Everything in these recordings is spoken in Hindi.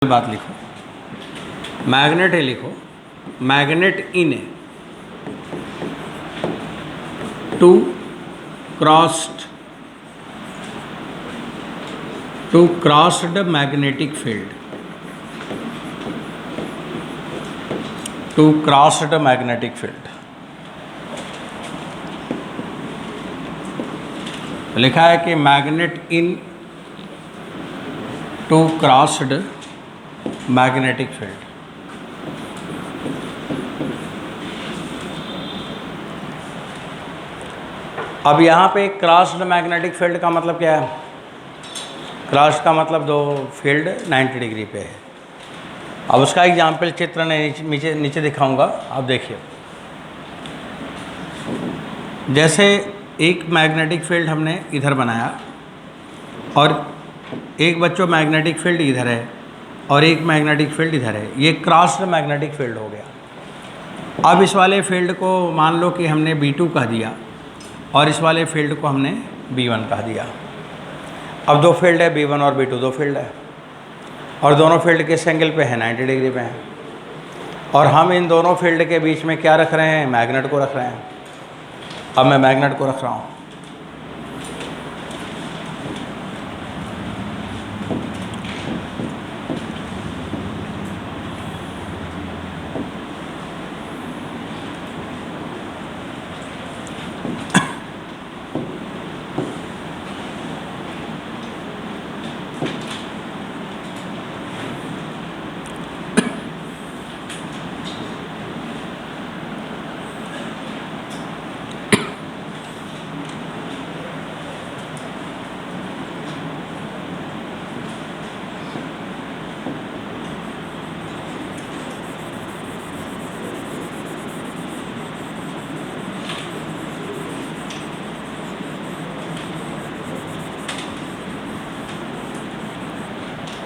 बात लिखो, मैग्नेट है लिखो, मैग्नेट इन है two crossed magnetic field, two crossed magnetic field लिखा है कि magnet in two crossed magnetic field. अब यहाँ पे क्रॉस्ड मैग्नेटिक फील्ड का मतलब क्या है? क्रॉस्ड का मतलब दो फील्ड 90 डिग्री पे है। अब उसका एग्जाम्पल चित्र नीचे दिखाऊंगा, आप देखिए। जैसे एक मैग्नेटिक फील्ड हमने इधर बनाया और एक बच्चों मैग्नेटिक फील्ड इधर है और एक मैग्नेटिक फील्ड इधर है, ये क्रॉस्ड मैग्नेटिक फील्ड हो गया। अब इस वाले फील्ड को मान लो कि हमने B2 कह दिया और इस वाले फील्ड को हमने B1 कह दिया। अब दो फील्ड है, B1 और B2 दो फील्ड है और दोनों फील्ड किस एंगल पे है? 90 डिग्री पे हैं। और हम इन दोनों फील्ड के बीच में क्या रख रहे हैं? मैग्नेट को रख रहे हैं। अब मैं मैग्नेट को रख रहा हूँ।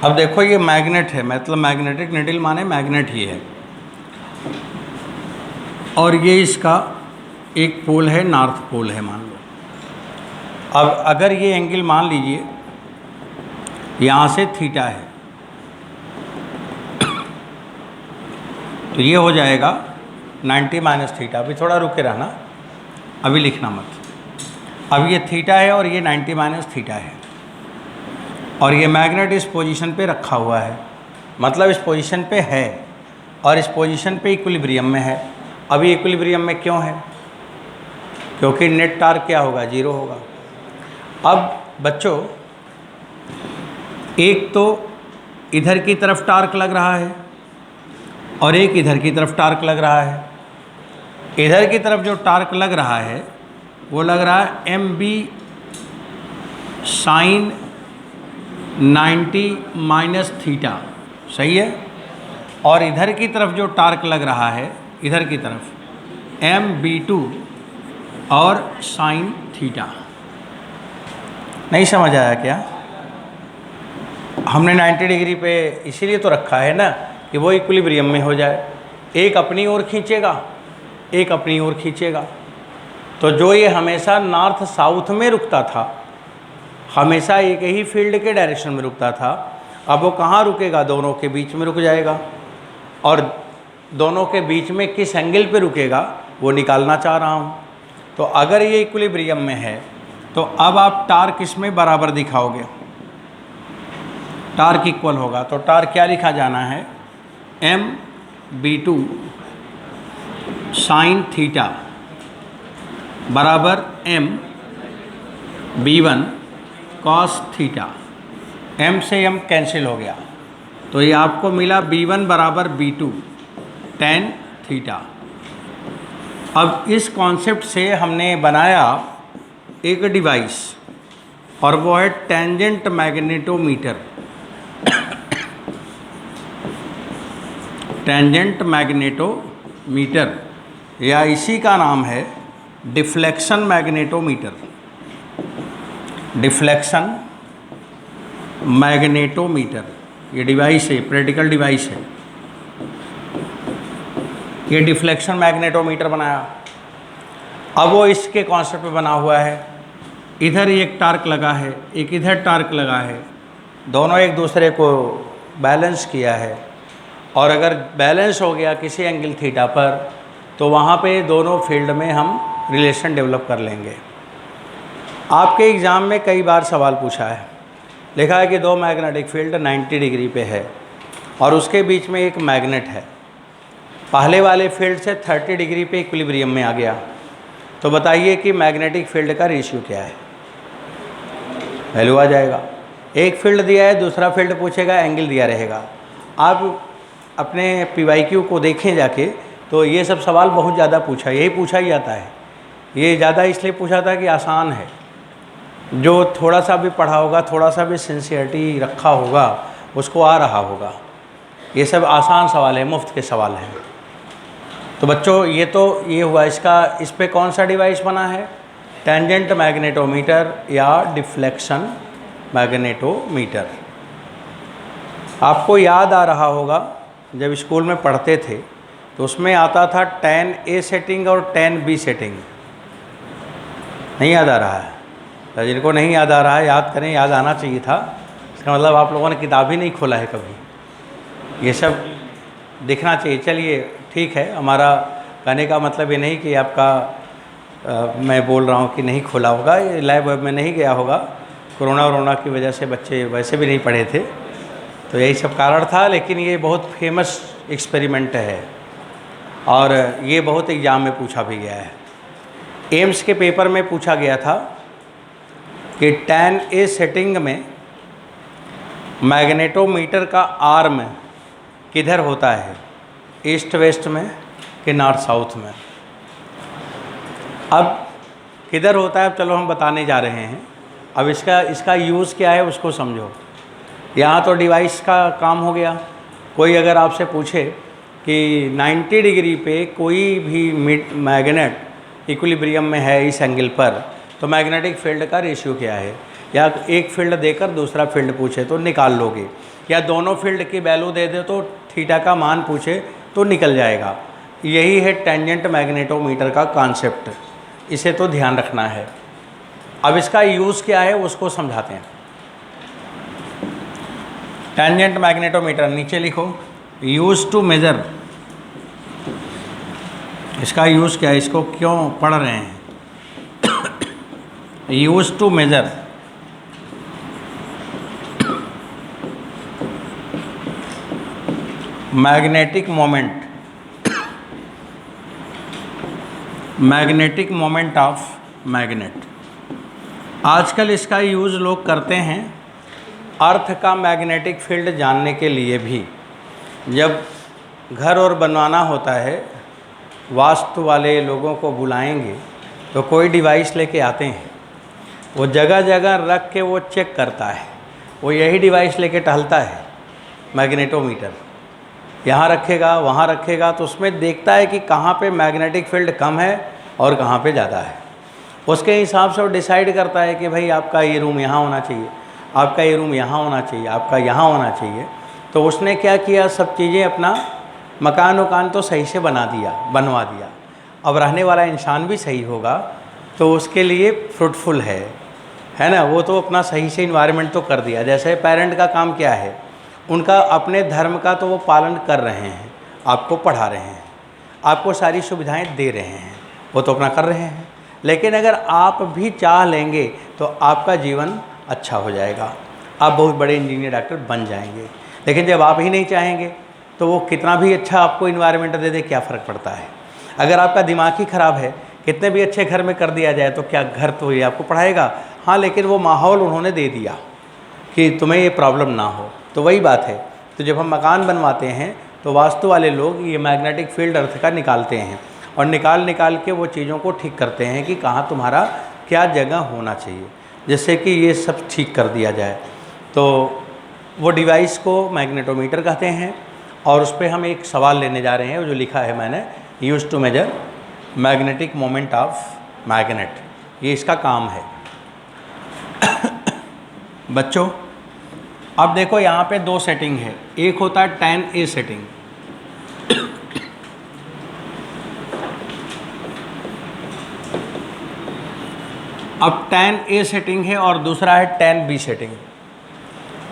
अब देखो ये मैग्नेट है, मतलब मैग्नेटिक नीडल माने मैग्नेट ही है और ये इसका एक पोल है, नॉर्थ पोल है मान लो। अब अगर ये एंगल मान लीजिए यहाँ से थीटा है तो ये हो जाएगा 90 माइनस थीटा। अभी थोड़ा रुके रहना, अभी लिखना मत। अब ये थीटा है और ये 90 माइनस थीटा है और ये मैग्नेट इस पोजीशन पे रखा हुआ है, मतलब इस पोजीशन पे है और इस पोजीशन पे इक्विलिब्रियम में है। अभी इक्विलिब्रियम में क्यों है? क्योंकि नेट टार्क क्या होगा? 0 होगा। अब बच्चों एक तो इधर की तरफ टार्क लग रहा है और एक इधर की तरफ टार्क लग रहा है। इधर की तरफ जो टार्क लग रहा है वो लग रहा है MB साइन 90 माइनस थीटा, सही है। और इधर की तरफ जो टार्क लग रहा है, इधर की तरफ MB2 और साइन थीटा। नहीं समझ आया क्या? हमने 90 डिग्री पे इसीलिए तो रखा है ना कि वो इक्विलिब्रियम में हो जाए। एक अपनी ओर खींचेगा, एक अपनी ओर खींचेगा। तो जो ये हमेशा नॉर्थ साउथ में रुकता था, हमेशा एक ही फील्ड के डायरेक्शन में रुकता था, अब वो कहाँ रुकेगा? दोनों के बीच में रुक जाएगा। और दोनों के बीच में किस एंगल पे रुकेगा वो निकालना चाह रहा हूँ। तो अगर ये इक्विलिब्रियम में है तो अब आप टार्क इसमें बराबर दिखाओगे, टार्क इक्वल होगा। तो टार्क क्या लिखा जाना है? MB2 साइन थीटा बराबर MB1 कॉस थीटा। M से M कैंसिल हो गया तो ये आपको मिला B1 बराबर B2 टेन थीटा। अब इस कॉन्सेप्ट से हमने बनाया एक डिवाइस और वो है टेंजेंट मैग्नेटोमीटर। टेंजेंट मैग्नेटोमीटर या इसी का नाम है डिफ्लेक्शन मैग्नेटोमीटर। डिफ्लेक्शन मैग्नेटोमीटर ये डिवाइस है, प्रैक्टिकल डिवाइस है। ये डिफ्लेक्शन मैग्नेटोमीटर बनाया। अब वो इसके कॉन्सेप्ट पे बना हुआ है। इधर एक टार्क लगा है, एक इधर टार्क लगा है, दोनों एक दूसरे को बैलेंस किया है और अगर बैलेंस हो गया किसी एंगल थीटा पर, तो वहाँ पे दोनों फील्ड में हम रिलेशन डेवलप कर लेंगे। आपके एग्ज़ाम में कई बार सवाल पूछा है, लिखा है कि दो मैग्नेटिक फील्ड 90 डिग्री पे है और उसके बीच में एक मैग्नेट है, पहले वाले फील्ड से 30 डिग्री पे इक्विलिब्रियम में आ गया, तो बताइए कि मैग्नेटिक फील्ड का रेशियो क्या है। वैल्यू आ जाएगा। एक फील्ड दिया है, दूसरा फील्ड पूछेगा, एंगल दिया रहेगा। आप अपने PYQ को देखें जाके, तो ये सब सवाल बहुत ज़्यादा पूछा, यही पूछा ही जाता है। ये ज़्यादा इसलिए पूछा था कि आसान है, जो थोड़ा सा भी पढ़ा होगा, थोड़ा सा भी सिंसियरिटी रखा होगा, उसको आ रहा होगा। ये सब आसान सवाल है, मुफ्त के सवाल हैं। तो बच्चों ये हुआ इसका। इस पे कौन सा डिवाइस बना है? टेंजेंट मैग्नेटोमीटर या डिफ्लेक्शन मैग्नेटोमीटर। आपको याद आ रहा होगा जब स्कूल में पढ़ते थे तो उसमें आता था 10A सेटिंग और 10B सेटिंग। नहीं याद आ रहा है? तो जिनको नहीं याद आ रहा है याद करें, याद आना चाहिए था। इसका मतलब आप लोगों ने किताब ही नहीं खोला है कभी। ये सब दिखना चाहिए। चलिए ठीक है, हमारा कहने का मतलब ये नहीं कि आपका मैं बोल रहा हूँ कि नहीं खोला होगा, ये लैब वेब में नहीं गया होगा, कोरोना की वजह से बच्चे वैसे भी नहीं पढ़े थे, तो यही सब कारण था। लेकिन ये बहुत फेमस एक्सपेरिमेंट है और ये बहुत एग्ज़ाम में पूछा भी गया है। एम्स के पेपर में पूछा गया था कि 10A सेटिंग में मैग्नेटोमीटर का आर्म किधर होता है, ईस्ट वेस्ट में कि नॉर्थ साउथ में। अब किधर होता है, अब चलो हम बताने जा रहे हैं। अब इसका यूज़ क्या है उसको समझो। यहाँ तो डिवाइस का काम हो गया। कोई अगर आपसे पूछे कि 90 डिग्री पे कोई भी मैग्नेट इक्विलिब्रियम में है इस एंगल पर, तो मैग्नेटिक फील्ड का रेशियो क्या है, या एक फील्ड देकर दूसरा फील्ड पूछे तो निकाल लोगे, या दोनों फील्ड की वैल्यू दे दे तो थीटा का मान पूछे तो निकल जाएगा। यही है टेंजेंट मैग्नेटोमीटर का कॉन्सेप्ट, इसे तो ध्यान रखना है। अब इसका यूज़ क्या है उसको समझाते हैं। टेंजेंट मैग्नेटोमीटर नीचे लिखो, यूज टू मेजर। इसका यूज़ क्या है, इसको क्यों पढ़ रहे हैं? Use to measure magnetic moment, magnetic moment of magnet. आजकल इसका यूज़ लोग करते हैं अर्थ का मैग्नेटिक फील्ड जानने के लिए भी। जब घर और बनवाना होता है, वास्तु वाले लोगों को बुलाएंगे तो कोई डिवाइस लेके आते हैं, वो जगह जगह रख के वो चेक करता है। वो यही डिवाइस लेके टहलता है, मैग्नेटोमीटर। यहाँ रखेगा, वहाँ रखेगा, तो उसमें देखता है कि कहाँ पे मैग्नेटिक फील्ड कम है और कहाँ पे ज़्यादा है। उसके हिसाब से वो डिसाइड करता है कि भाई आपका ये रूम यहाँ होना चाहिए, आपका ये रूम यहाँ होना चाहिए, आपका यहाँ होना चाहिए। तो उसने क्या किया, सब चीज़ें अपना मकान तो सही से बनवा दिया। अब रहने वाला इंसान भी सही होगा तो उसके लिए फ्रूटफुल है ना। वो तो अपना सही से इन्वायरमेंट तो कर दिया। जैसे पेरेंट का काम क्या है, उनका अपने धर्म का तो वो पालन कर रहे हैं, आपको पढ़ा रहे हैं, आपको सारी सुविधाएं दे रहे हैं, वो तो अपना कर रहे हैं। लेकिन अगर आप भी चाह लेंगे तो आपका जीवन अच्छा हो जाएगा, आप बहुत बड़े इंजीनियर डॉक्टर बन जाएंगे। लेकिन जब आप ही नहीं चाहेंगे तो वो कितना भी अच्छा आपको इन्वायरमेंट दे दे, क्या फ़र्क पड़ता है। अगर आपका दिमाग ही ख़राब है, कितने भी अच्छे घर में कर दिया जाए तो क्या घर तो ये आपको पढ़ाएगा। हाँ, लेकिन वो माहौल उन्होंने दे दिया कि तुम्हें ये प्रॉब्लम ना हो। तो वही बात है। तो जब हम मकान बनवाते हैं तो वास्तु वाले लोग ये मैग्नेटिक फील्ड अर्थ का निकालते हैं और निकाल के वो चीज़ों को ठीक करते हैं कि कहाँ तुम्हारा क्या जगह होना चाहिए, जिससे कि ये सब ठीक कर दिया जाए। तो वो डिवाइस को मैग्नेटोमीटर कहते हैं। और उस पर हम एक सवाल लेने जा रहे हैं जो लिखा है मैंने, use to measure magnetic moment of magnet. ये इसका काम है। बच्चों अब देखो यहाँ पे दो सेटिंग है। एक होता है 10A सेटिंग, अब 10A सेटिंग है और दूसरा है 10B सेटिंग।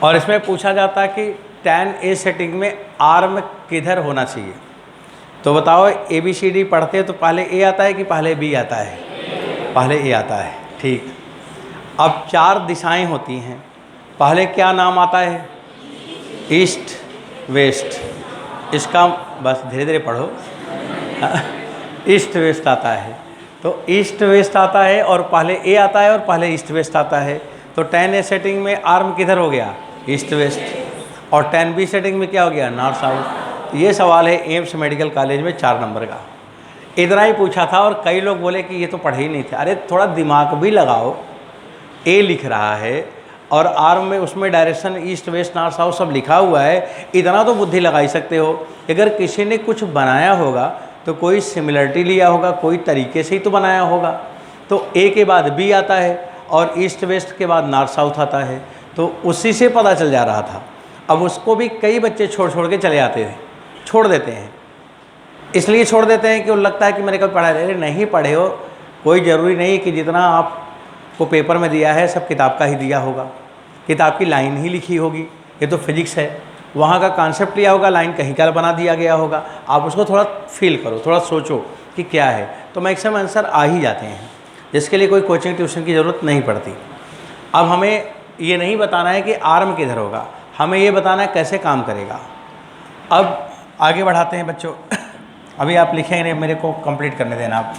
और इसमें पूछा जाता है कि tan A सेटिंग में आर्म किधर होना चाहिए? तो बताओ, ABCD पढ़ते हैं तो पहले A आता है कि पहले B आता है? पहले A आता है, ठीक। अब 4 दिशाएं होती हैं, पहले क्या नाम आता है? East west. इसका बस धीरे धीरे पढ़ो। ईस्ट वेस्ट आता है, तो ईस्ट वेस्ट आता है और पहले ए आता है और पहले ईस्ट वेस्ट आता है। तो tan A सेटिंग में आर्म किधर हो गया? East west. और tan B सेटिंग में क्या हो गया? North south. ये सवाल है एम्स मेडिकल कॉलेज में 4 नंबर का। इतना ही पूछा था और कई लोग बोले कि ये तो पढ़े ही नहीं थे। अरे थोड़ा दिमाग भी लगाओ, ए लिख रहा है और आर्म में उसमें direction east west north south सब लिखा हुआ है, इतना तो बुद्धि लगा ही सकते हो। अगर किसी ने कुछ बनाया होगा तो कोई सिमिलरिटी लिया होगा, कोई तरीके से ही तो बनाया होगा। तो ए के बाद बी आता है और ईस्ट वेस्ट के बाद नॉर्थ साउथ आता है, तो उसी से पता चल जा रहा था। अब उसको भी कई बच्चे छोड़ के चले आते थे, छोड़ देते हैं। इसलिए छोड़ देते हैं कि वो लगता है कि मैंने कभी पढ़ा है। नहीं पढ़े हो, कोई ज़रूरी नहीं कि जितना आपको पेपर में दिया है सब किताब का ही दिया होगा, किताब की लाइन ही लिखी होगी। ये तो फिजिक्स है, वहाँ का कॉन्सेप्ट लिया होगा, लाइन कहीं का बना दिया गया होगा। आप उसको थोड़ा फील करो, थोड़ा सोचो कि क्या है, तो मैक्सिमम आंसर आ ही जाते हैं, जिसके लिए कोई कोचिंग ट्यूशन की ज़रूरत नहीं पड़ती। अब हमें ये नहीं बताना है कि आर्म किधर होगा, हमें ये बताना है कैसे काम करेगा। अब आगे बढ़ाते हैं बच्चों। अभी आप लिखेंगे नहीं, मेरे को कंप्लीट करने देना आप।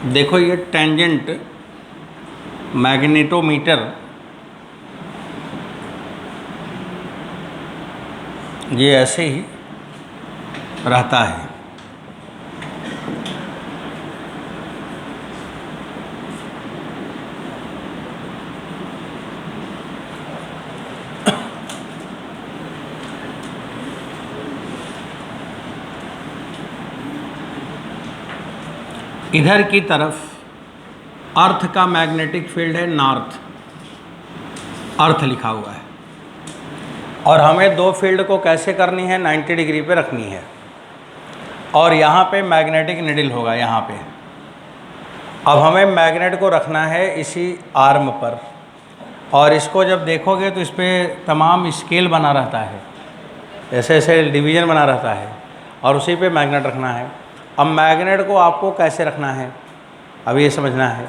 देखो, ये टेंजेंट मैग्नेटोमीटर ये ऐसे ही रहता है। इधर की तरफ अर्थ का मैग्नेटिक फील्ड है नॉर्थ, अर्थ लिखा हुआ है, और हमें 2 फील्ड को कैसे करनी है? 90 डिग्री पे रखनी है। और यहाँ पे मैग्नेटिक निडल होगा यहाँ पे। अब हमें मैग्नेट को रखना है इसी आर्म पर, और इसको जब देखोगे तो इस पर तमाम स्केल बना रहता है, ऐसे ऐसे डिवीज़न बना रहता है, और उसी पे मैग्नेट रखना है। अब मैग्नेट को आपको कैसे रखना है, अब ये समझना है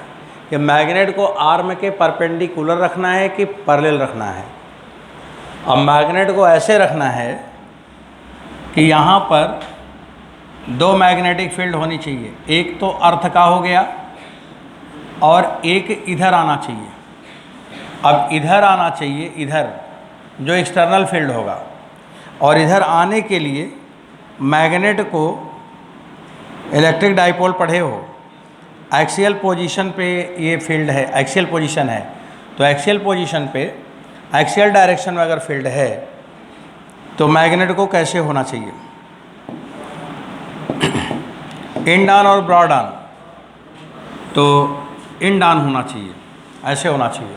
कि मैग्नेट को आर्म के परपेंडिकुलर रखना है कि पैरेलल रखना है। अब मैग्नेट को ऐसे रखना है कि यहाँ पर 2 मैग्नेटिक फील्ड होनी चाहिए, एक तो अर्थ का हो गया और एक इधर आना चाहिए। अब इधर आना चाहिए, इधर जो एक्सटर्नल फील्ड होगा, और इधर आने के लिए मैग्नेट को इलेक्ट्रिक डाइपोल पढ़े हो, एक्सियल पोजीशन पे ये फील्ड है, एक्सियल पोजीशन है, तो एक्सियल पोजीशन पे एक्सियल डायरेक्शन में अगर फील्ड है तो मैग्नेट को कैसे होना चाहिए? इंड ऑन और ब्रॉड ऑन, तो इंड ऑन होना चाहिए, ऐसे होना चाहिए।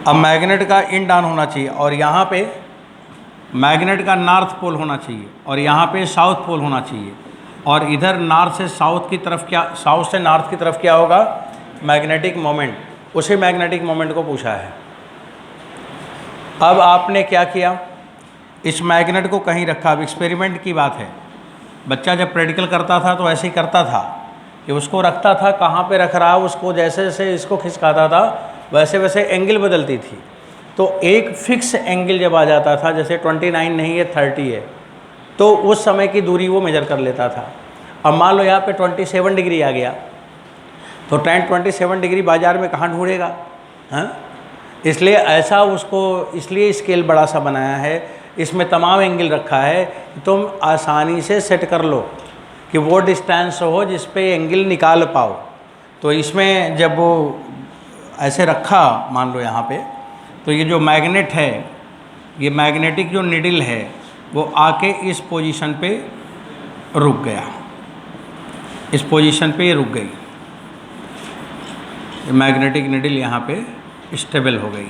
अब मैग्नेट का इंड ऑन होना चाहिए, और यहाँ पे मैग्नेट का नॉर्थ पोल होना चाहिए, और यहाँ पे साउथ पोल होना चाहिए, और इधर नॉर्थ से साउथ की तरफ क्या, साउथ से नॉर्थ की तरफ क्या होगा? Magnetic moment. उसी मैग्नेटिक मोमेंट को पूछा है। अब आपने क्या किया? इस मैग्नेट को कहीं रखा। अब एक्सपेरिमेंट की बात है, बच्चा जब प्रैक्टिकल करता था तो ऐसे ही करता था कि उसको रखता था, कहाँ पे रख रहा है उसको, जैसे जैसे इसको खिसकाता था वैसे वैसे एंगल बदलती थी। तो एक फिक्स एंगल जब आ जाता था, जैसे 29 नहीं है 30 है, तो उस समय की दूरी वो मेजर कर लेता था। अब मान लो यहाँ पे 27 डिग्री आ गया, तो tan 27 डिग्री बाज़ार में कहाँ ढूंढेगा? हाँ, इसलिए ऐसा उसको, इसलिए स्केल बड़ा सा बनाया है, इसमें तमाम एंगल रखा है, तुम आसानी से सेट कर लो कि वो डिस्टेंस हो जिस पे एंगल निकाल पाओ। तो इसमें जब वो ऐसे रखा, मान लो यहाँ पे, तो ये जो मैग्नेट है, ये मैग्नेटिक जो निडल है वो आके इस पोजीशन पे रुक गया, इस पोजीशन पे ये रुक गई। मैग्नेटिक निडल यहाँ पे स्टेबल हो गई।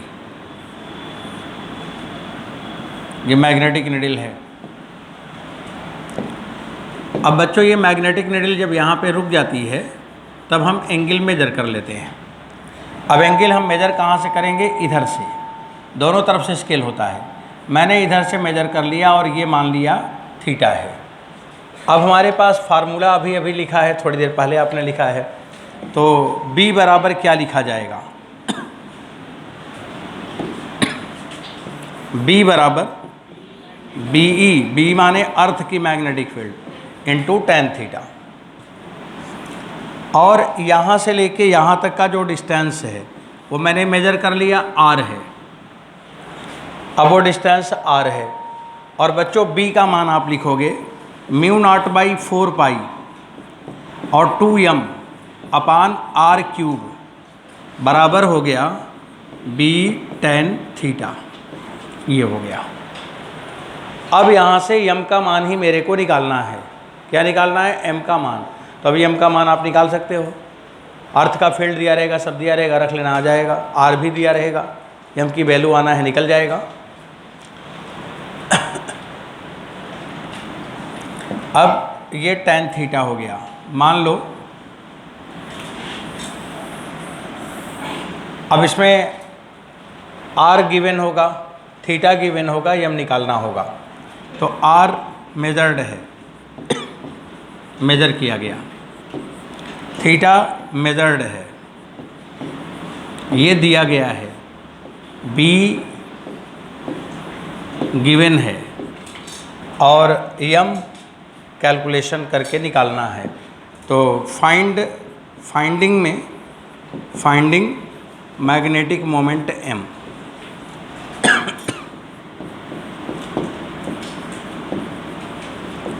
ये मैग्नेटिक नीडल है। अब बच्चों ये मैग्नेटिक नीडल जब यहाँ पे रुक जाती है तब हम एंगल मेजर कर लेते हैं। अब एंगल हम मेजर कहाँ से करेंगे? इधर से, दोनों तरफ से स्केल होता है। मैंने इधर से मेजर कर लिया और ये मान लिया थीटा है। अब हमारे पास फार्मूला अभी अभी लिखा है, थोड़ी देर पहले आपने लिखा है, तो B बराबर क्या लिखा जाएगा? B बराबर BE, B माने अर्थ की magnetic field, into tan theta. और यहाँ से लेके यहाँ तक का जो डिस्टेंस है वो मैंने मेजर कर लिया, R है। अब वो डिस्टेंस R है और बच्चों B का मान आप लिखोगे म्यू नॉट बाई 4 पाई और 2m अपान R क्यूब बराबर हो गया B tan थीटा। ये हो गया। अब यहाँ से m का मान ही मेरे को निकालना है। क्या निकालना है? m का मान। तो अभी m का मान आप निकाल सकते हो। अर्थ का फील्ड दिया रहेगा, सब दिया रहेगा, रख लेना, आ जाएगा। r भी दिया रहेगा, m की वैल्यू आना है, निकल जाएगा। अब ये tan थीटा हो गया। मान लो अब इसमें r गिवन होगा, थीटा गिवन होगा, m निकालना होगा। तो r मेजर्ड है, मेजर किया गया, थीटा मेजर्ड है, ये दिया गया है, b गिवन है और m कैलकुलेशन करके निकालना है। तो finding magnetic moment m।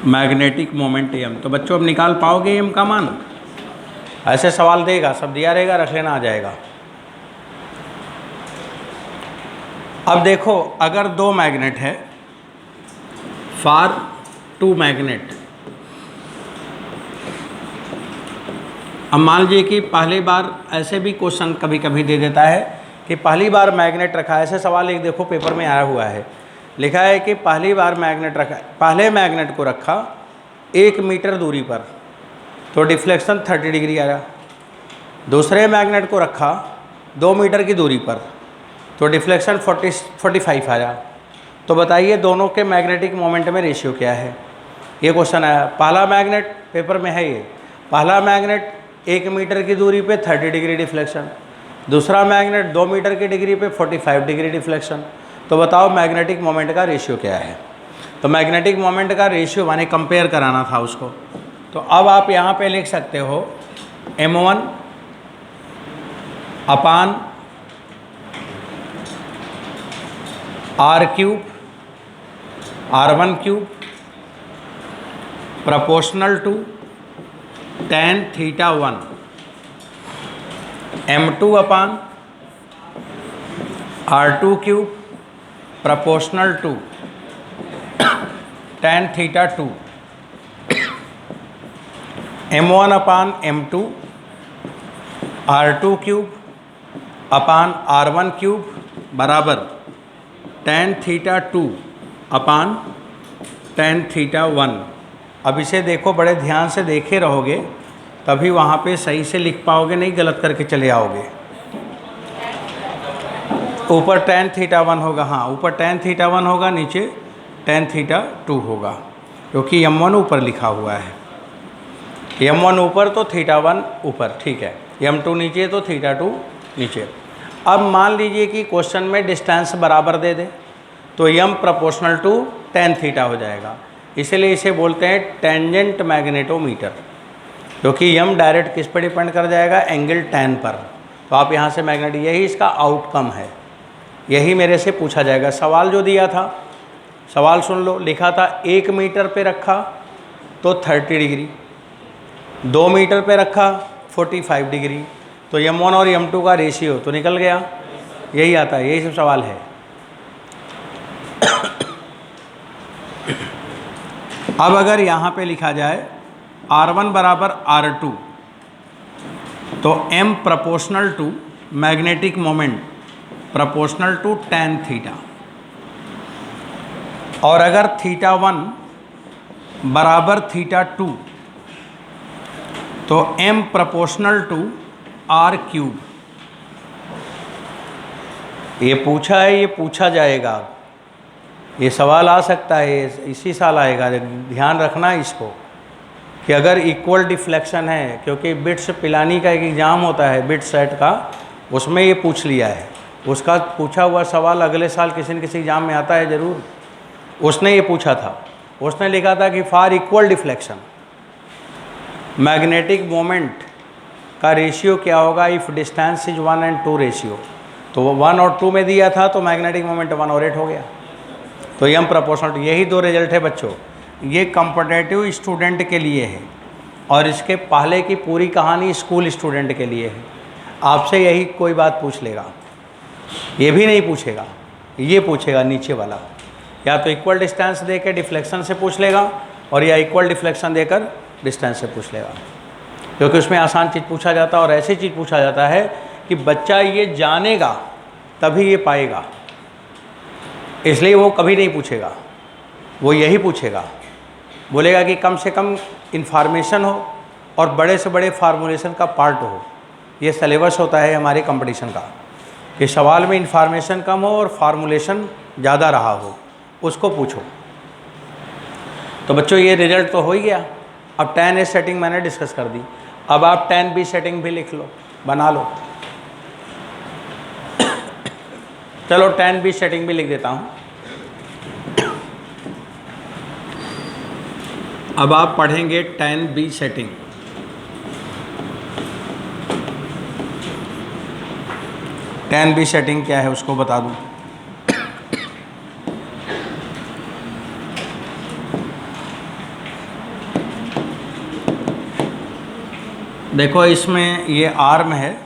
Magnetic moment m। तो बच्चों अब निकाल पाओगे m का मान? ऐसे सवाल देगा, सब दिया रहेगा, रख लेना, आ जाएगा। अब देखो, अगर दो मैग्नेट है, फॉर टू मैग्नेट, अब मान लीजिए कि पहली बार, ऐसे भी क्वेश्चन कभी कभी दे देता है कि पहली बार मैग्नेट रखा है। ऐसे सवाल एक देखो पेपर में आया हुआ है, लिखा है कि पहली बार मैग्नेट रखा, पहले मैग्नेट को रखा 1 मीटर दूरी पर तो डिफ्लेक्शन 30 डिग्री आया। दूसरे मैग्नेट को रखा 2 मीटर की दूरी पर तो डिफ्लेक्शन 45 आया। तो बताइए दोनों के मैग्नेटिक मोमेंट में रेशियो क्या है? ये क्वेश्चन आया। पहला मैग्नेट पेपर में है, ये पहला मैग्नेट 1 मीटर की दूरी पे 30 डिग्री डिफ्लेक्शन, दूसरा मैग्नेट 2 मीटर की डिग्री पे 45 डिग्री डिफ्लेक्शन। तो बताओ मैग्नेटिक मोमेंट का रेशियो क्या है? तो मैग्नेटिक मोमेंट का रेशियो माने कंपेयर कराना था उसको। तो अब आप यहाँ पे लिख सकते हो m1 upon r cube r1 cube proportional to tan theta 1, m2 upon r2 cube proportional to tan theta 2, m1 upon m2 r2 cube upon r1 cube बराबर tan theta 2 upon tan theta 1। अब इसे देखो, बड़े ध्यान से देखे रहोगे तभी वहाँ पे सही से लिख पाओगे, नहीं गलत करके चले आओगे। ऊपर tan थीटा 1 होगा, हाँ ऊपर tan थीटा 1 होगा, नीचे tan थीटा 2 होगा, क्योंकि m1 ऊपर लिखा हुआ है। m1 ऊपर तो थीटा 1 ऊपर, ठीक है। m2 नीचे तो थीटा 2 नीचे। अब मान लीजिए कि क्वेश्चन में डिस्टेंस बराबर दे दे तो m proportional to tan theta हो जाएगा। इसलिए इसे बोलते हैं टेंजेंट मैग्नेटोमीटर, क्योंकि m डायरेक्ट किस पर डिपेंड कर जाएगा? एंगल tan पर। तो आप यहाँ से मैग्नेट, यही इसका आउटकम है, यही मेरे से पूछा जाएगा। सवाल जो दिया था, सवाल सुन लो, लिखा था 1 मीटर पे रखा तो 30 डिग्री, 2 मीटर पे रखा 45 डिग्री, तो m1 और m2 का रेशियो तो निकल गया। यही आता है, यही सब सवाल है। अब अगर यहाँ पे लिखा जाए r1 बराबर r2 तो m proportional to magnetic moment proportional to tan theta, और अगर θ1 बराबर θ2 तो m प्रोपोर्शनल टू r³। ये पूछा है, ये पूछा जाएगा, ये सवाल आ सकता है, इसी साल आएगा। ध्यान रखना इसको कि अगर इक्वल डिफ्लेक्शन है, क्योंकि बिट्स पिलानी का एक एग्ज़ाम होता है बिट सेट का, उसमें ये पूछ लिया है। उसका पूछा हुआ सवाल अगले साल किसी न किसी एग्ज़ाम में आता है ज़रूर। उसने ये पूछा था, उसने लिखा था कि for equal deflection magnetic moment का रेशियो क्या होगा if distance is 1 and 2 ratio. तो वो 1 और 2 में दिया था, तो मैग्नेटिक मोमेंट 1 और 8 हो गया। तो ये हम प्रोपोर्शनल, यही दो रिजल्ट है बच्चों। ये कॉम्पिटिटिव स्टूडेंट के लिए है और इसके पहले की पूरी कहानी स्कूल स्टूडेंट के लिए है। आपसे यही कोई बात पूछ लेगा, ये भी नहीं पूछेगा, ये पूछेगा नीचे वाला, या तो इक्वल डिस्टेंस देकर डिफ्लेक्शन से पूछ लेगा, और या इक्वल डिफ्लेक्शन देकर डिस्टेंस से पूछ लेगा। क्योंकि उसमें आसान चीज़ पूछा जाता है और ऐसी चीज़ पूछा जाता है कि बच्चा ये जानेगा तभी ये पाएगा, इसलिए वो कभी नहीं पूछेगा, वो यही पूछेगा। बोलेगा कि कम से कम इन्फॉर्मेशन हो और बड़े से बड़े फार्मूलेशन का पार्ट हो। ये सिलेबस होता है हमारे कंपटीशन का कि सवाल में इन्फॉर्मेशन कम हो और फार्मूलेशन ज़्यादा रहा हो, उसको पूछो। तो बच्चों ये रिजल्ट तो हो ही गया। अब tan A सेटिंग मैंने डिस्कस कर दी, अब आप tan B सेटिंग भी लिख लो, बना लो। चलो tan B सेटिंग भी लिख देता हूँ। अब आप पढ़ेंगे tan B setting. tan B setting क्या है उसको बता दूँ। देखो इसमें ये आर्म है,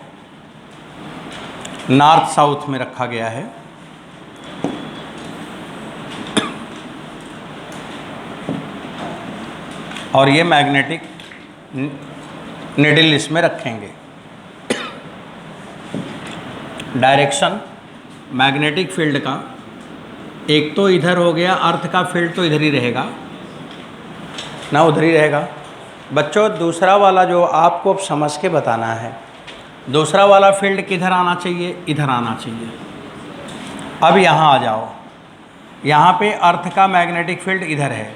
नॉर्थ साउथ में रखा गया है, और ये मैग्नेटिक निडल इसमें रखेंगे। डायरेक्शन मैग्नेटिक फील्ड का एक तो इधर हो गया, अर्थ का फील्ड तो इधर ही रहेगा ना, उधर ही रहेगा। बच्चों दूसरा वाला जो आपको अब समझ के बताना है, दूसरा वाला फील्ड किधर आना चाहिए, इधर आना चाहिए। अब यहाँ आ जाओ, यहाँ पे अर्थ का मैग्नेटिक फील्ड इधर है,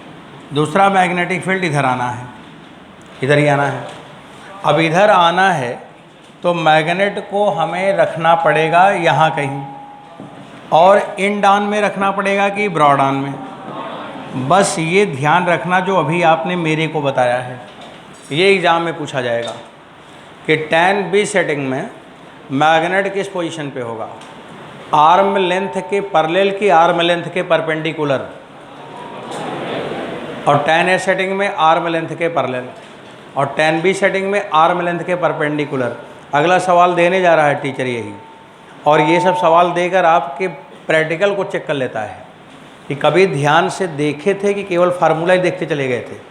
दूसरा मैग्नेटिक फील्ड इधर आना है, इधर ही आना है। अब इधर आना है तो मैग्नेट को हमें रखना पड़ेगा यहाँ कहीं, और इन डाउन में रखना पड़ेगा कि ब्रॉड ऑन में। बस ये ध्यान रखना जो अभी आपने मेरे को बताया है, ये एग्ज़ाम में पूछा जाएगा कि tan B सेटिंग में मैग्नेट किस पोजीशन पे होगा, आर्म लेंथ के पैरेलल की आर्म लेंथ के परपेंडिकुलर, और tan A सेटिंग में आर्म लेंथ के पैरेलल, और tan B सेटिंग में आर्म लेंथ के परपेंडिकुलर। अगला सवाल देने जा रहा है टीचर यही, और ये सब सवाल देकर आपके प्रैक्टिकल को चेक कर लेता है कि कभी ध्यान से देखे थे कि केवल फार्मूला ही देखते चले गए थे।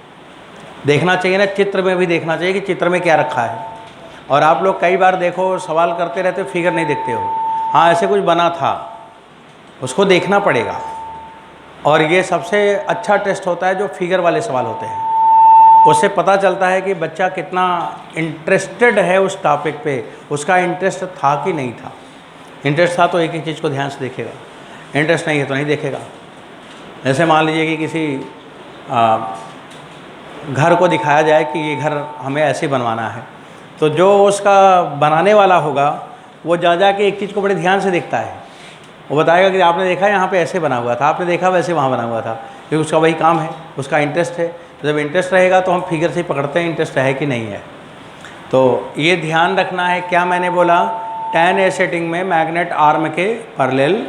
देखना चाहिए ना, चित्र में भी देखना चाहिए कि चित्र में क्या रखा है। और आप लोग कई बार देखो सवाल करते रहते हो, फिगर नहीं देखते हो। हाँ ऐसे कुछ बना था, उसको देखना पड़ेगा। और ये सबसे अच्छा टेस्ट होता है जो फिगर वाले सवाल होते हैं, उससे पता चलता है कि बच्चा कितना इंटरेस्टेड है उस टॉपिक पे, उसका इंटरेस्ट था कि नहीं था। इंटरेस्ट था तो एक एक चीज़ को ध्यान से देखेगा, इंटरेस्ट नहीं है तो नहीं देखेगा। जैसे मान लीजिए कि किसी घर को दिखाया जाए कि ये घर हमें ऐसे बनवाना है, तो जो उसका बनाने वाला होगा वो जा के एक चीज़ को बड़े ध्यान से देखता है। वो बताएगा कि आपने देखा यहाँ पे ऐसे बना हुआ था, आपने देखा वैसे वहाँ बना हुआ था, क्योंकि उसका वही काम है, उसका इंटरेस्ट है। तो जब इंटरेस्ट रहेगा तो हम फिगर से ही पकड़ते हैं इंटरेस्ट है कि नहीं है। तो ये ध्यान रखना है। क्या मैंने बोला, tan A सेटिंग में मैग्नेट आर्म के पैरेलल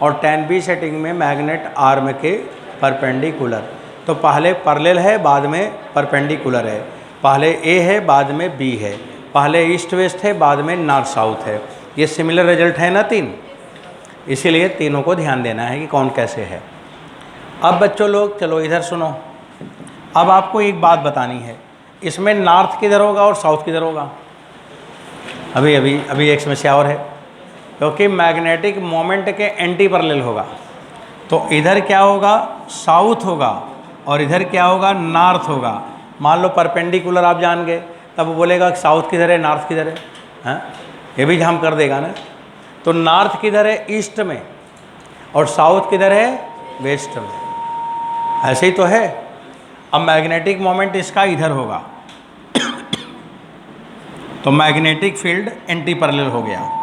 और tan B सेटिंग में मैग्नेट आर्म के परपेंडिकुलर। तो पहले पैरेलल है, बाद में परपेंडिकुलर है, पहले A है, बाद में B है, पहले ईस्ट वेस्ट है, बाद में नॉर्थ साउथ है। ये सिमिलर रिजल्ट है ना तीन, इसीलिए तीनों को ध्यान देना है कि कौन कैसे है। अब बच्चों लोग चलो इधर सुनो। अब आपको एक बात बतानी है, इसमें नॉर्थ किधर होगा और साउथ किधर होगा। अभी एक समस्या और है, क्योंकि मैग्नेटिक मोमेंट के एंटी पैरेलल होगा। तो इधर क्या होगा, साउथ होगा, और इधर क्या होगा, नॉर्थ होगा। मान लो परपेंडिकुलर आप जान गए, तब वो बोलेगा कि साउथ किधर है, नॉर्थ किधर है, हाँ ये भी हम कर देगा ना। तो नॉर्थ किधर है, ईस्ट में, और साउथ किधर है, वेस्ट में। ऐसे ही तो है। अब मैग्नेटिक मोमेंट इसका इधर होगा, तो मैग्नेटिक फील्ड एंटी पैरेलल हो गया।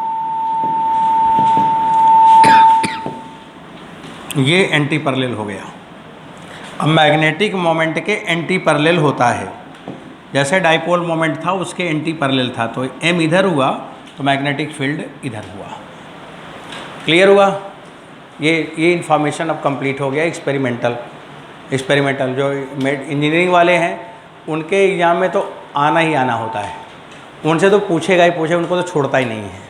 ये एंटी पैरेलल हो गया। अब मैग्नेटिक मोमेंट के एंटी पैरेलल होता है, जैसे डाइपोल मोमेंट था उसके एंटी पैरेलल था, तो एम इधर हुआ तो मैग्नेटिक फील्ड इधर हुआ। क्लियर हुआ? ये इन्फॉर्मेशन अब कंप्लीट हो गया। एक्सपेरिमेंटल जो इंजीनियरिंग वाले हैं उनके एग्ज़ाम में तो आना ही आना होता है। उनसे तो पूछेगा ही पूछे, उनको तो छोड़ता ही नहीं है,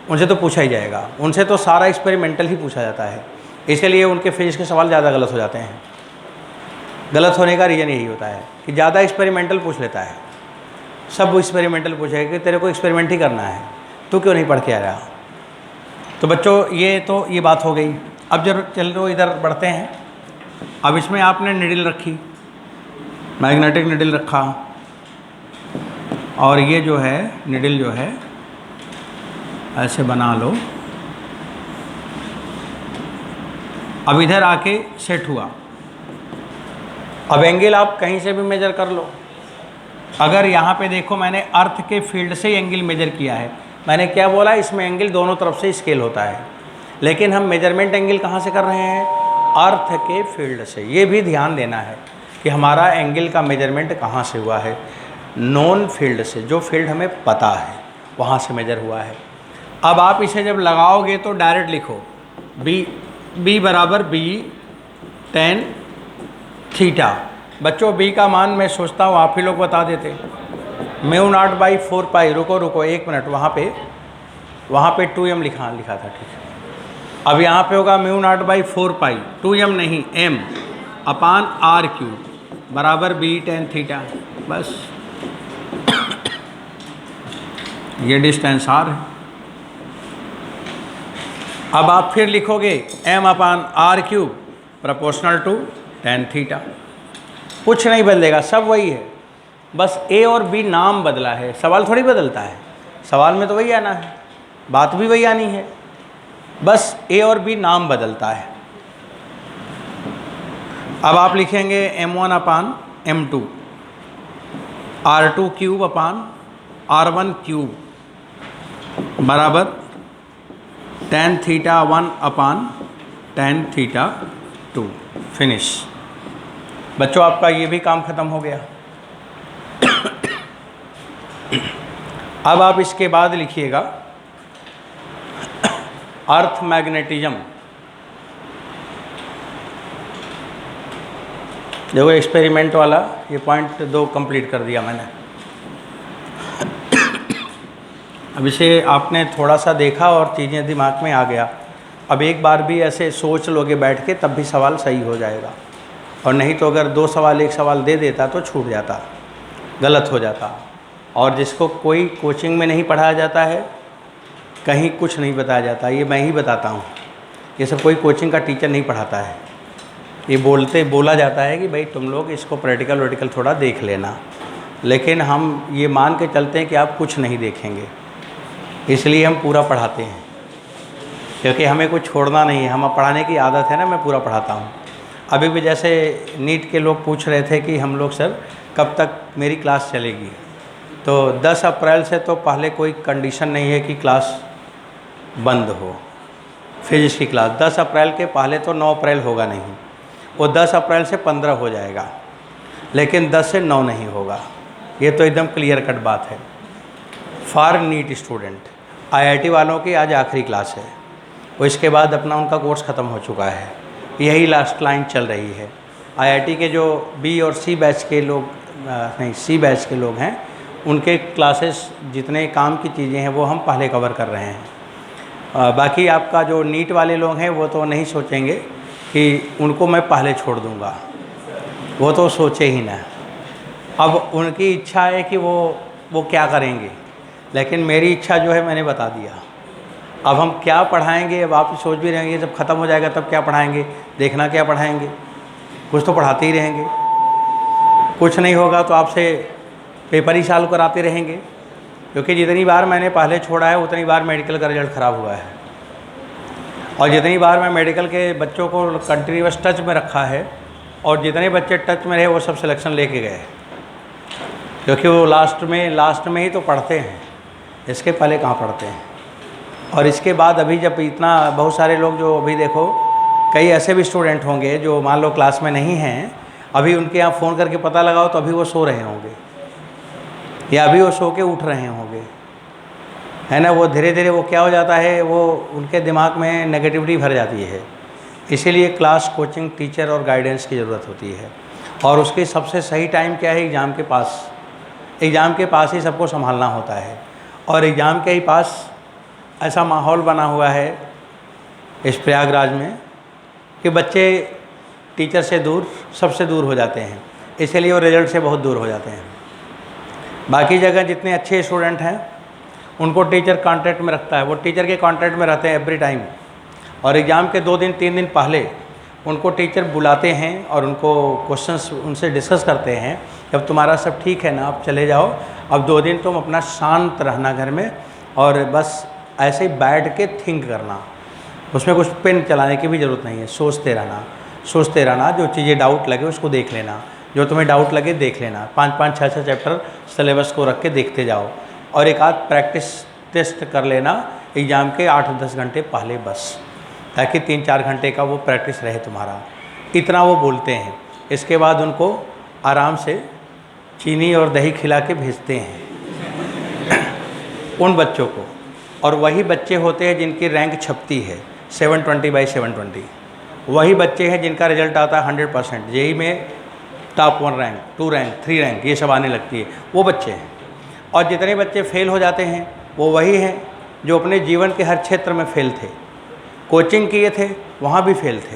उनसे तो पूछा ही जाएगा। उनसे तो सारा एक्सपेरिमेंटल ही पूछा जाता है, इसलिए उनके फिजिक्स के सवाल ज़्यादा गलत हो जाते हैं। गलत होने का रीज़न यही होता है कि ज़्यादा एक्सपेरिमेंटल पूछ लेता है। सब एक्सपेरिमेंटल पूछेगा कि तेरे को एक्सपेरिमेंट ही करना है, तू क्यों नहीं पढ़ के आ रहा। तो बच्चों ये बात हो गई। अब जब चलो इधर बढ़ते हैं। अब इसमें आपने निडल रखी, मैग्नेटिक निडल रखा, और ये जो है निडल जो है ऐसे बना लो। अब इधर आके सेट हुआ। अब एंगल आप कहीं से भी मेजर कर लो। अगर यहाँ पे देखो, मैंने अर्थ के फील्ड से एंगल मेजर किया है। मैंने क्या बोला, इसमें एंगल दोनों तरफ से स्केल होता है, लेकिन हम मेजरमेंट एंगल कहाँ से कर रहे हैं, अर्थ के फील्ड से। ये भी ध्यान देना है कि हमारा एंगल का मेजरमेंट कहाँ से हुआ है, नॉन फील्ड से, जो फील्ड हमें पता है वहाँ से मेजर हुआ है। अब आप इसे जब लगाओगे तो डायरेक्ट लिखो बी बराबर बी tan थीटा। बच्चों बी का मान मैं सोचता हूँ आप ही लोग बता देते। μ0/4 रुको 1 मिनट, वहाँ पे 2m लिखा था, ठीक है। अब यहाँ पे होगा μ0/4, 2m नहीं m अपान r³ बराबर b tan थीटा। बस ये डिस्टेंस r है। अब आप फिर लिखोगे m upon r³ proportional to tan theta. कुछ नहीं बदलेगा, सब वही है, बस a और b नाम बदला है, सवाल थोड़ी बदलता है। सवाल में तो वही आना है, बात भी वही आनी है, बस a और b नाम बदलता है। अब आप लिखेंगे m1 अपान m2 r2³ अपान r1³ बराबर tan थीटा 1 अपान tan थीटा 2। फिनिश। बच्चों आपका ये भी काम ख़त्म हो गया। अब आप इसके बाद लिखिएगा अर्थ मैग्नेटिज्म। देखो एक्सपेरिमेंट वाला ये पॉइंट 2 कंप्लीट कर दिया मैंने। अब इसे आपने थोड़ा सा देखा और चीज़ें दिमाग में आ गया। अब एक बार भी ऐसे सोच लोगे बैठ के, तब भी सवाल सही हो जाएगा। और नहीं तो अगर 2 सवाल 1 सवाल दे देता तो छूट जाता, गलत हो जाता। और जिसको कोई कोचिंग में नहीं पढ़ाया जाता है, कहीं कुछ नहीं बताया जाता, ये मैं ही बताता हूँ। ये सब कोई कोचिंग का टीचर नहीं पढ़ाता है। ये बोला जाता है कि भाई तुम लोग इसको प्रैक्टिकल थोड़ा देख लेना, लेकिन हम ये मान के चलते हैं कि आप कुछ नहीं देखेंगे, इसलिए हम पूरा पढ़ाते हैं, क्योंकि हमें कुछ छोड़ना नहीं है। हम पढ़ाने की आदत है ना, मैं पूरा पढ़ाता हूँ। अभी भी जैसे नीट के लोग पूछ रहे थे कि हम लोग सर कब तक मेरी क्लास चलेगी, तो 10 अप्रैल से तो पहले कोई कंडीशन नहीं है कि क्लास बंद हो। फिजिक्स की क्लास 10 अप्रैल के पहले तो 9 अप्रैल होगा नहीं, वो 10 अप्रैल से 15 हो जाएगा, लेकिन 10 से 9 नहीं होगा। ये तो एकदम क्लियर कट बात है फॉर नीट स्टूडेंट। आईआईटी वालों की आज आखिरी क्लास है, और इसके बाद अपना उनका कोर्स ख़त्म हो चुका है, यही लास्ट लाइन चल रही है। आईआईटी के जो बी और सी बैच के लोग सी बैच के लोग हैं, उनके क्लासेस जितने काम की चीज़ें हैं वो हम पहले कवर कर रहे हैं। बाकी आपका जो नीट वाले लोग हैं वो तो नहीं सोचेंगे कि उनको मैं पहले छोड़ दूंगा, वो तो सोचे ही ना। अब उनकी इच्छा है कि वो क्या करेंगे, लेकिन मेरी इच्छा जो है मैंने बता दिया। अब हम क्या पढ़ाएंगे, अब आप सोच भी रहेंगे जब ख़त्म हो जाएगा तब क्या पढ़ाएंगे, देखना क्या पढ़ाएंगे, कुछ तो पढ़ाते ही रहेंगे। कुछ नहीं होगा तो आपसे पेपर ही सॉल्व कराते रहेंगे, क्योंकि जितनी बार मैंने पहले छोड़ा है उतनी बार मेडिकल का रिजल्ट ख़राब हुआ है, और जितनी बार मैं मेडिकल के बच्चों को कंटिन्यूअस टच में रखा है और जितने बच्चे टच में रहे वो सब सिलेक्शन लेके गए, क्योंकि वो लास्ट में ही तो पढ़ते हैं, इसके पहले कहाँ पढ़ते हैं। और इसके बाद अभी जब इतना बहुत सारे लोग जो अभी देखो, कई ऐसे भी स्टूडेंट होंगे जो मान लो क्लास में नहीं हैं, अभी उनके यहाँ फ़ोन करके पता लगाओ तो अभी वो सो रहे होंगे या अभी वो सो के उठ रहे होंगे, है ना। वो धीरे धीरे वो क्या हो जाता है, वो उनके दिमाग में नेगेटिविटी भर जाती है। इसीलिए क्लास, कोचिंग, टीचर और गाइडेंस की ज़रूरत होती है। और उसके सबसे सही टाइम क्या है, एग्ज़ाम के पास। एग्ज़ाम के पास ही सबको संभालना होता है, और एग्ज़ाम के ही पास ऐसा माहौल बना हुआ है इस प्रयागराज में कि बच्चे टीचर से दूर, सबसे दूर हो जाते हैं, इसलिए वो रिजल्ट से बहुत दूर हो जाते हैं। बाकी जगह जितने अच्छे स्टूडेंट हैं उनको टीचर कांटेक्ट में रखता है, वो टीचर के कांटेक्ट में रहते हैं एवरी टाइम, और एग्ज़ाम के 2 दिन 3 दिन पहले उनको टीचर बुलाते हैं और उनको क्वेश्चंस उनसे डिस्कस करते हैं कि अब तुम्हारा सब ठीक है ना, अब चले जाओ, अब 2 दिन तुम अपना शांत रहना घर में, और बस ऐसे ही बैठ के थिंक करना, उसमें कुछ पेन चलाने की भी ज़रूरत नहीं है, सोचते रहना, जो चीज़ें डाउट लगे उसको देख लेना, जो तुम्हें डाउट लगे देख लेना, 5-5, 6-6 चैप्टर सिलेबस को रख के देखते जाओ, और एक आध प्रैक्टिस टेस्ट कर लेना एग्ज़ाम के 8-10 घंटे पहले बस, ताकि 3-4 घंटे का वो प्रैक्टिस रहे तुम्हारा। इतना वो बोलते हैं। इसके बाद उनको आराम से चीनी और दही खिला के भेजते हैं उन बच्चों को, और वही बच्चे होते हैं जिनकी रैंक छपती है 720/720, वही बच्चे हैं जिनका रिजल्ट आता है 100%, जेईई में टॉप 1 रैंक, 2 रैंक, 3 रैंक ये सब आने लगती है, वो बच्चे हैं। और जितने बच्चे फेल हो जाते हैं वो वही हैं जो अपने जीवन के हर क्षेत्र में फेल थे। कोचिंग किए थे, वहाँ भी फेल थे,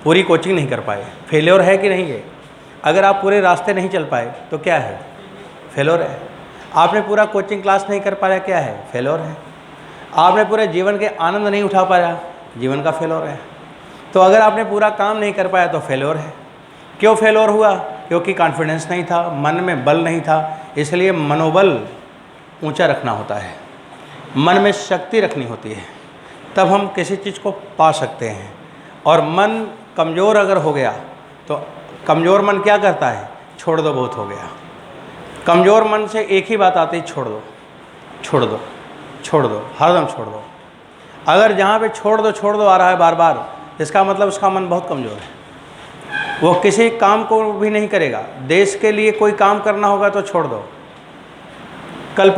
पूरी कोचिंग नहीं कर पाए, फेल्योर है कि नहीं है। अगर आप पूरे रास्ते नहीं चल पाए तो क्या है, फेल्योर है। आपने पूरा कोचिंग क्लास नहीं कर पाया, क्या है, फेल्योर है। आपने पूरे जीवन के आनंद नहीं उठा पाया, जीवन का फेल्योर है। तो अगर आपने पूरा काम नहीं कर पाया तो फेल्योर है। क्यों फेल्योर हुआ, क्योंकि कॉन्फिडेंस नहीं था, मन में बल नहीं था। इसलिए मनोबल ऊंचा रखना होता है, मन में शक्ति रखनी होती है, तब हम किसी चीज़ को पा सकते हैं। और मन कमज़ोर अगर हो गया तो कमज़ोर मन क्या करता है, छोड़ दो, बहुत हो गया। कमज़ोर मन से एक ही बात आती है, छोड़ दो, छोड़ दो, छोड़ दो, हरदम छोड़ दो। अगर जहाँ पे छोड़ दो आ रहा है बार बार, इसका मतलब उसका मन बहुत कमज़ोर है, वो किसी काम को भी नहीं करेगा। देश के लिए कोई काम करना होगा तो छोड़ दो,